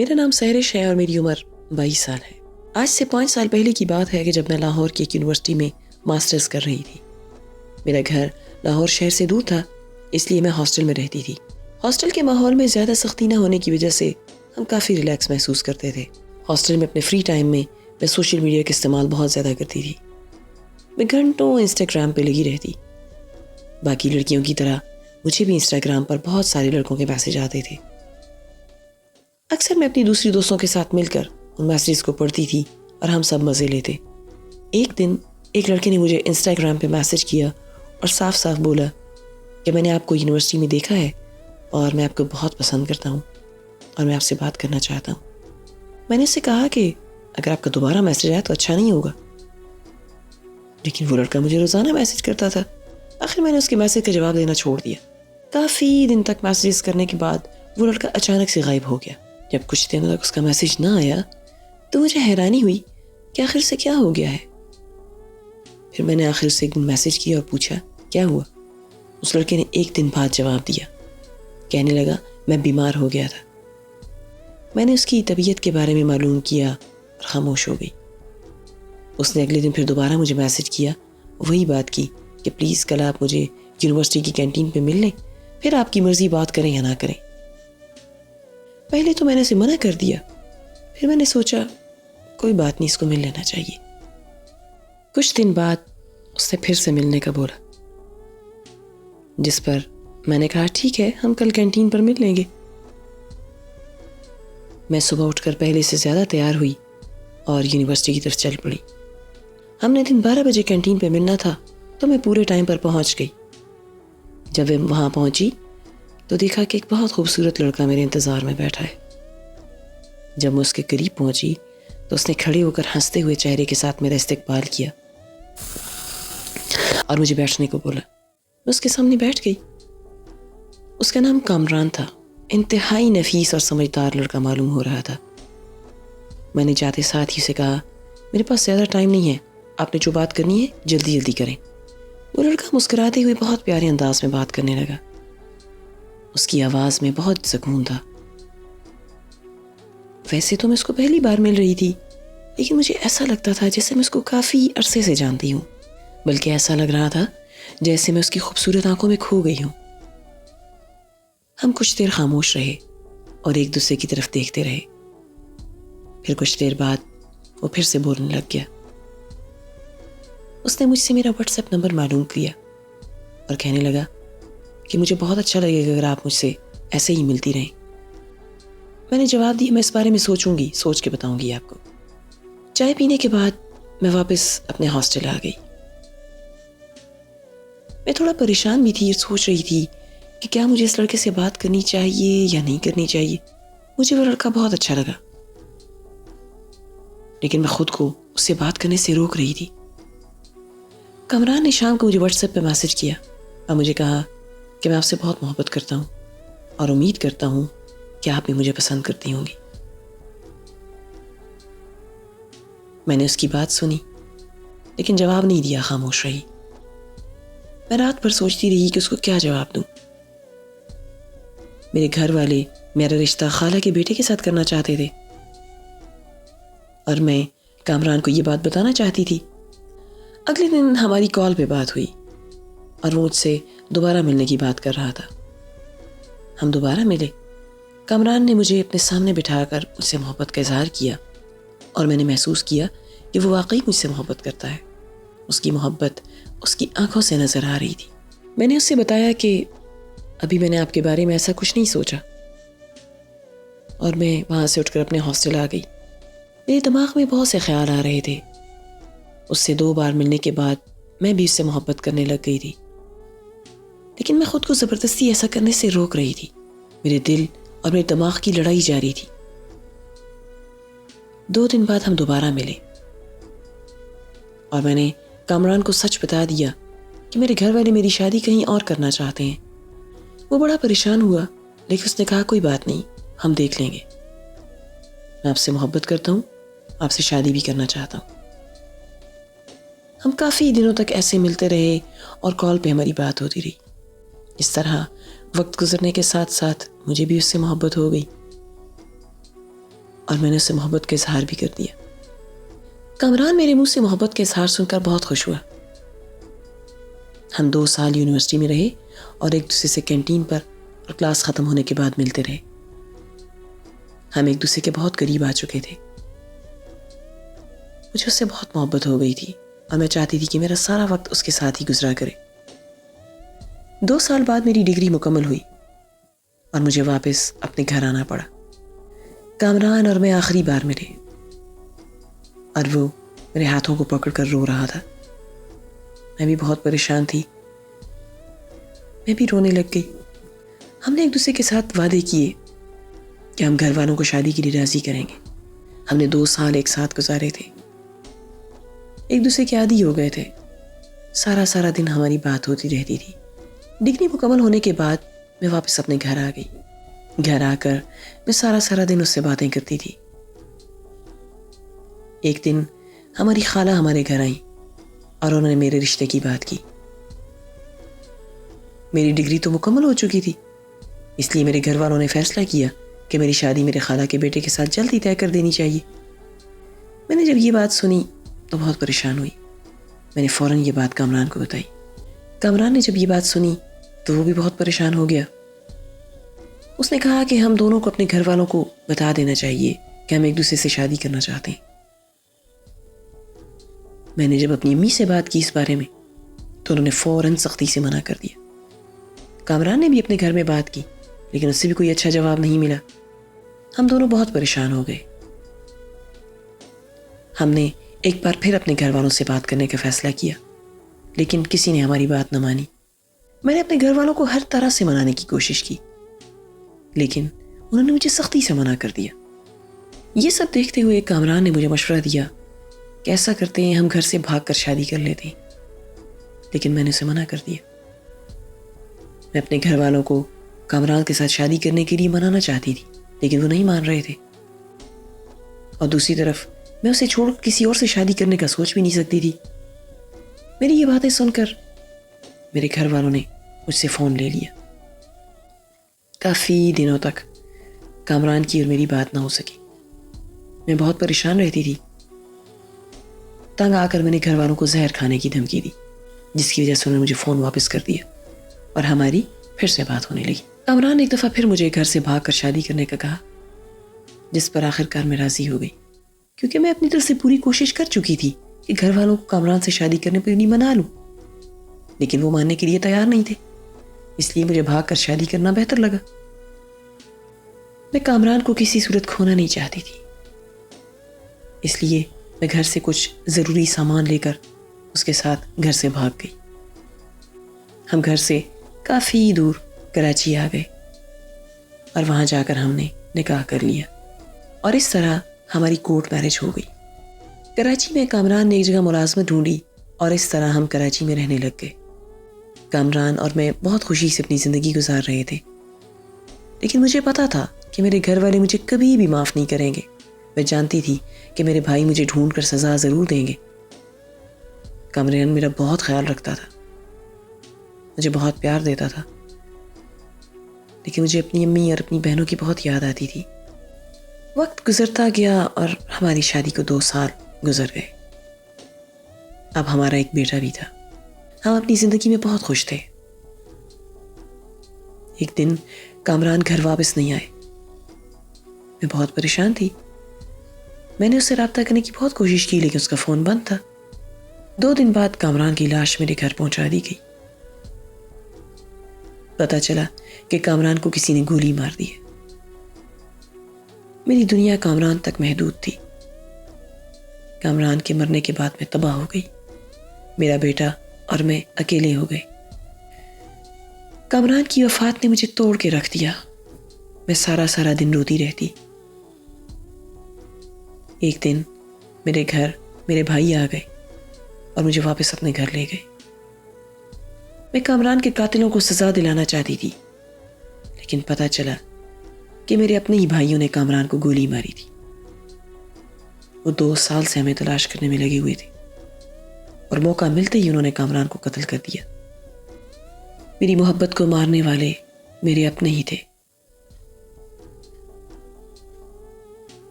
میرا نام سہرش ہے اور میری عمر 22 سال ہے۔ آج سے 5 سال پہلے کی بات ہے کہ جب میں لاہور کی ایک یونیورسٹی میں ماسٹرز کر رہی تھی۔ میرا گھر لاہور شہر سے دور تھا، اس لیے میں ہاسٹل میں رہتی تھی۔ ہاسٹل کے ماحول میں زیادہ سختی نہ ہونے کی وجہ سے ہم کافی ریلیکس محسوس کرتے تھے۔ ہاسٹل میں اپنے فری ٹائم میں سوشل میڈیا کا استعمال بہت زیادہ کرتی تھی۔ میں گھنٹوں انسٹاگرام پہ لگی رہتی۔ باقی لڑکیوں کی طرح مجھے بھی انسٹاگرام پر بہت سارے لڑکوں کے میسج آتے تھے۔ اکثر میں اپنی دوسری دوستوں کے ساتھ مل کر ان میسیجز کو پڑھتی تھی اور ہم سب مزے لیتے۔ ایک دن ایک لڑکے نے مجھے انسٹاگرام پہ میسج کیا اور صاف صاف بولا کہ میں نے آپ کو یونیورسٹی میں دیکھا ہے اور میں آپ کو بہت پسند کرتا ہوں اور میں آپ سے بات کرنا چاہتا ہوں۔ میں نے اس سے کہا کہ اگر آپ کا دوبارہ میسج آیا تو اچھا نہیں ہوگا، لیکن وہ لڑکا مجھے روزانہ میسج کرتا تھا۔ آخر میں نے اس کے میسج کا جواب دینا چھوڑ دیا۔ کافی دن تک میسیجز کرنے کے بعد وہ لڑکا اچانک سے غائب ہو گیا۔ جب کچھ دنوں تک اس کا میسج نہ آیا تو مجھے حیرانی ہوئی کہ آخر سے کیا ہو گیا ہے۔ پھر میں نے آخر سے ایک دن میسج کیا اور پوچھا کیا ہوا۔ اس لڑکے نے ایک دن بعد جواب دیا، کہنے لگا میں بیمار ہو گیا تھا۔ میں نے اس کی طبیعت کے بارے میں معلوم کیا اور خاموش ہو گئی۔ اس نے اگلے دن پھر دوبارہ مجھے میسج کیا، وہی بات کی کہ پلیز کل آپ مجھے یونیورسٹی کی کینٹین پہ مل لیں، پھر آپ کی مرضی بات کریں یا نہ کریں۔ پہلے تو میں نے اسے منع کر دیا، پھر میں نے سوچا کوئی بات نہیں، اس کو مل لینا چاہیے۔ کچھ دن بعد اس نے پھر سے ملنے کا بولا، جس پر میں نے کہا ٹھیک ہے ہم کل کینٹین پر مل لیں گے۔ میں صبح اٹھ کر پہلے سے زیادہ تیار ہوئی اور یونیورسٹی کی طرف چل پڑی۔ ہم نے دن 12 بجے کینٹین پہ ملنا تھا تو میں پورے ٹائم پر پہنچ گئی۔ جب میں وہاں پہنچی تو دیکھا کہ ایک بہت خوبصورت لڑکا میرے انتظار میں بیٹھا ہے۔ جب میں اس کے قریب پہنچی تو اس نے کھڑے ہو کر ہنستے ہوئے چہرے کے ساتھ میرا استقبال کیا اور مجھے بیٹھنے کو بولا۔ میں اس کے سامنے بیٹھ گئی۔ اس کا نام کامران تھا۔ انتہائی نفیس اور سمجھدار لڑکا معلوم ہو رہا تھا۔ میں نے جاتے ساتھ ہی سے کہا میرے پاس زیادہ ٹائم نہیں ہے، آپ نے جو بات کرنی ہے جلدی جلدی کریں۔ وہ لڑکا مسکراتے ہوئے بہت پیارے انداز میں بات کرنے لگا۔ اس کی آواز میں بہت سکون تھا۔ ویسے تو میں اس کو پہلی بار مل رہی تھی، لیکن مجھے ایسا لگتا تھا جیسے میں اس کو کافی عرصے سے جانتی ہوں، بلکہ ایسا لگ رہا تھا جیسے میں اس کی خوبصورت آنکھوں میں کھو گئی ہوں۔ ہم کچھ دیر خاموش رہے اور ایک دوسرے کی طرف دیکھتے رہے۔ پھر کچھ دیر بعد وہ پھر سے بولنے لگ گیا۔ اس نے مجھ سے میرا واٹس ایپ نمبر معلوم کیا اور کہنے لگا کہ مجھے بہت اچھا لگے گا اگر آپ مجھ سے ایسے ہی ملتی رہیں۔ میں نے جواب دیا میں اس بارے میں سوچوں گی، سوچ کے بتاؤں گی آپ کو۔ چائے پینے کے بعد میں واپس اپنے ہاسٹل آ گئی۔ میں تھوڑا پریشان بھی تھی، سوچ رہی تھی کہ کیا مجھے اس لڑکے سے بات کرنی چاہیے یا نہیں کرنی چاہیے۔ مجھے وہ لڑکا بہت اچھا لگا، لیکن میں خود کو اس سے بات کرنے سے روک رہی تھی۔ کامران نے شام کو مجھے واٹس ایپ پہ میسج کیا اور مجھے کہا کہ میں آپ سے بہت محبت کرتا ہوں اور امید کرتا ہوں کہ آپ بھی مجھے پسند کرتی ہوں گی۔ میں نے اس کی بات سنی لیکن جواب نہیں دیا، خاموش رہی۔ میں رات بھر سوچتی رہی کہ اس کو کیا جواب دوں۔ میرے گھر والے میرا رشتہ خالہ کے بیٹے کے ساتھ کرنا چاہتے تھے اور میں کامران کو یہ بات بتانا چاہتی تھی۔ اگلے دن ہماری کال پہ بات ہوئی اور وہ مجھ سے دوبارہ ملنے کی بات کر رہا تھا۔ ہم دوبارہ ملے۔ کامران نے مجھے اپنے سامنے بٹھا کر مجھ سے محبت کا اظہار کیا اور میں نے محسوس کیا کہ وہ واقعی مجھ سے محبت کرتا ہے۔ اس کی محبت اس کی آنکھوں سے نظر آ رہی تھی۔ میں نے اس سے بتایا کہ ابھی میں نے آپ کے بارے میں ایسا کچھ نہیں سوچا، اور میں وہاں سے اٹھ کر اپنے ہاسٹل آ گئی۔ میرے دماغ میں بہت سے خیال آ رہے تھے۔ اس سے 2 بار ملنے کے بعد میں بھی اس سے محبت کرنے لگ گئی تھی، لیکن میں خود کو زبردستی ایسا کرنے سے روک رہی تھی۔ میرے دل اور میرے دماغ کی لڑائی جاری تھی۔ 2 دن بعد ہم دوبارہ ملے اور میں نے کامران کو سچ بتا دیا کہ میرے گھر والے میری شادی کہیں اور کرنا چاہتے ہیں۔ وہ بڑا پریشان ہوا، لیکن اس نے کہا کوئی بات نہیں، ہم دیکھ لیں گے۔ میں آپ سے محبت کرتا ہوں، آپ سے شادی بھی کرنا چاہتا ہوں۔ ہم کافی دنوں تک ایسے ملتے رہے اور کال پہ ہماری بات ہوتی رہی۔ اس طرح وقت گزرنے کے ساتھ ساتھ مجھے بھی اس سے محبت ہو گئی۔ اور میں نے اسے محبت کا اظہار بھی کر دیا۔ کامران میرے منہ سے محبت کا اظہار سن کر بہت خوش ہوا۔ ہم 2 سال یونیورسٹی میں رہے اور ایک دوسرے سے کینٹین پر اور کلاس ختم ہونے کے بعد ملتے رہے۔ ہم ایک دوسرے کے بہت قریب آ چکے تھے۔ مجھے اس سے بہت محبت ہو گئی تھی اور میں چاہتی تھی کہ میرا سارا وقت اس کے ساتھ ہی گزرا کرے۔ 2 سال بعد میری ڈگری مکمل ہوئی اور مجھے واپس اپنے گھر آنا پڑا۔ کامران اور میں آخری بار ملے اور وہ میرے ہاتھوں کو پکڑ کر رو رہا تھا۔ میں بھی بہت پریشان تھی، میں بھی رونے لگ گئی۔ ہم نے ایک دوسرے کے ساتھ وعدے کیے کہ ہم گھر والوں کو شادی کے لیے راضی کریں گے۔ ہم نے 2 سال ایک ساتھ گزارے تھے، ایک دوسرے کے عادی ہو گئے تھے۔ سارا دن ہماری بات ہوتی رہتی تھی۔ ڈگری مکمل ہونے کے بعد میں واپس اپنے گھر آ گئی۔ گھر آ کر میں سارا دن اس سے باتیں کرتی تھی۔ ایک دن ہماری خالہ ہمارے گھر آئیں اور انہوں نے میرے رشتے کی بات کی۔ میری ڈگری تو مکمل ہو چکی تھی، اس لیے میرے گھر والوں نے فیصلہ کیا کہ میری شادی میرے خالہ کے بیٹے کے ساتھ جلدی طے کر دینی چاہیے۔ میں نے جب یہ بات سنی تو بہت پریشان ہوئی۔ میں نے فوراً یہ بات کامران کو بتائی۔ کامران نے جب یہ بات سنی تو وہ بھی بہت پریشان ہو گیا۔ اس نے کہا کہ ہم دونوں کو اپنے گھر والوں کو بتا دینا چاہیے کہ ہم ایک دوسرے سے شادی کرنا چاہتے ہیں۔ میں نے جب اپنی امی سے بات کی اس بارے میں تو انہوں نے فوراً سختی سے منع کر دیا۔ کامران نے بھی اپنے گھر میں بات کی لیکن اس سے بھی کوئی اچھا جواب نہیں ملا۔ ہم دونوں بہت پریشان ہو گئے۔ ہم نے ایک بار پھر اپنے گھر والوں سے بات کرنے کا فیصلہ کیا لیکن کسی نے ہماری بات نہ مانی۔ میں نے اپنے گھر والوں کو ہر طرح سے منانے کی کوشش کی لیکن انہوں نے مجھے سختی سے منع کر دیا۔ یہ سب دیکھتے ہوئے کامران نے مجھے مشورہ دیا کہ ایسا کرتے ہیں ہم گھر سے بھاگ کر شادی کر لیتے ہیں، لیکن میں نے اسے منع کر دیا۔ میں اپنے گھر والوں کو کامران کے ساتھ شادی کرنے کے لیے منانا چاہتی تھی لیکن وہ نہیں مان رہے تھے، اور دوسری طرف میں اسے چھوڑ کسی اور سے شادی کرنے کا سوچ بھی نہیں سکتی تھی۔ میری یہ باتیں سن کر میرے گھر والوں نے مجھ سے فون لے لیا۔ کافی دنوں تک کامران کی اور میری بات نہ ہو سکی۔ میں بہت پریشان رہتی تھی۔ تنگ آ کر میں نے گھر والوں کو زہر کھانے کی دھمکی دی جس کی وجہ سے انہوں نے مجھے فون واپس کر دیا اور ہماری پھر سے بات ہونے لگی۔ کامران نے ایک دفعہ پھر مجھے گھر سے بھاگ کر شادی کرنے کا کہا جس پر آخر کار میں راضی ہو گئی کیونکہ میں اپنی طرف سے پوری کوشش کر چکی تھی کہ گھر والوں کو کامران سے شادی کرنے پر نہیں منا لوں، لیکن وہ ماننے کے لیے تیار نہیں تھے، اس لیے مجھے بھاگ کر شادی کرنا بہتر لگا۔ میں کامران کو کسی صورت کھونا نہیں چاہتی تھی، اس لیے میں گھر سے کچھ ضروری سامان لے کر اس کے ساتھ گھر سے بھاگ گئی۔ ہم گھر سے کافی دور کراچی آ گئے اور وہاں جا کر ہم نے نکاح کر لیا اور اس طرح ہماری کورٹ میرج ہو گئی۔ کراچی میں کامران نے ایک جگہ ملازمت ڈھونڈی اور اس طرح ہم کراچی میں رہنے لگ گئے۔ کامران اور میں بہت خوشی سے اپنی زندگی گزار رہے تھے، لیکن مجھے پتا تھا کہ میرے گھر والے مجھے کبھی بھی معاف نہیں کریں گے۔ میں جانتی تھی کہ میرے بھائی مجھے ڈھونڈ کر سزا ضرور دیں گے۔ کامران میرا بہت خیال رکھتا تھا، مجھے بہت پیار دیتا تھا، لیکن مجھے اپنی امی اور اپنی بہنوں کی بہت یاد آتی تھی۔ وقت گزرتا گیا اور ہماری شادی کو 2 سال گزر گئے۔ اب ہمارا ایک بیٹا بھی تھا۔ ہم اپنی زندگی میں بہت خوش تھے۔ ایک دن کامران گھر واپس نہیں آئے۔ میں بہت پریشان تھی۔ میں نے اس سے رابطہ کرنے کی بہت کوشش کی لیکن اس کا فون بند تھا۔ 2 دن بعد کامران کی لاش میرے گھر پہنچا دی گئی۔ پتہ چلا کہ کامران کو کسی نے گولی مار دی ہے۔ میری دنیا کامران تک محدود تھی۔ کامران کے مرنے کے بعد میں تباہ ہو گئی۔ میرا بیٹا اور میں اکیلے ہو گئے۔ کامران کی وفات نے مجھے توڑ کے رکھ دیا۔ میں سارا دن روتی رہتی۔ ایک دن میرے گھر میرے بھائی آ گئے اور مجھے واپس اپنے گھر لے گئے۔ میں کامران کے قاتلوں کو سزا دلانا چاہتی تھی لیکن پتہ چلا کہ میرے اپنے ہی بھائیوں نے کامران کو گولی ماری تھی۔ وہ 2 سال سے ہمیں تلاش کرنے میں لگے ہوئے تھے اور موقع ملتے ہی انہوں نے کامران کو قتل کر دیا۔ میری محبت کو مارنے والے میرے اپنے ہی تھے۔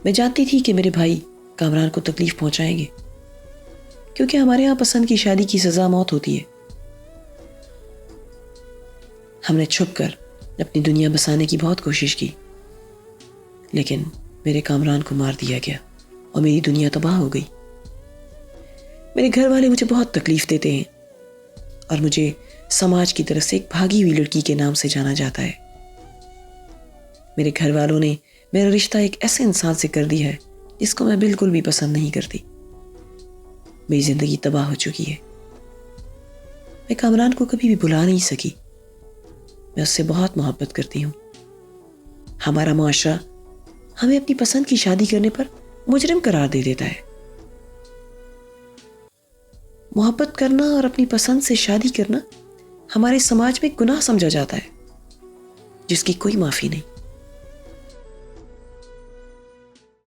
میں جانتی تھی کہ میرے بھائی کامران کو تکلیف پہنچائیں گے، کیونکہ ہمارے یہاں پسند کی شادی کی سزا موت ہوتی ہے۔ ہم نے چھپ کر اپنی دنیا بسانے کی بہت کوشش کی، لیکن میرے کامران کو مار دیا گیا اور میری دنیا تباہ ہو گئی۔ میرے گھر والے مجھے بہت تکلیف دیتے ہیں اور مجھے سماج کی طرف سے ایک بھاگی ہوئی لڑکی کے نام سے جانا جاتا ہے۔ میرے گھر والوں نے میرا رشتہ ایک ایسے انسان سے کر دیا ہے جس کو میں بالکل بھی پسند نہیں کرتی۔ میری زندگی تباہ ہو چکی ہے۔ میں کامران کو کبھی بھی بھلا نہیں سکی۔ میں اس سے بہت محبت کرتی ہوں۔ ہمارا معاشرہ ہمیں اپنی پسند کی شادی کرنے پر مجرم قرار دے دیتا ہے۔ محبت کرنا اور اپنی پسند سے شادی کرنا ہمارے سماج میں گناہ سمجھا جاتا ہے، جس کی کوئی معافی نہیں۔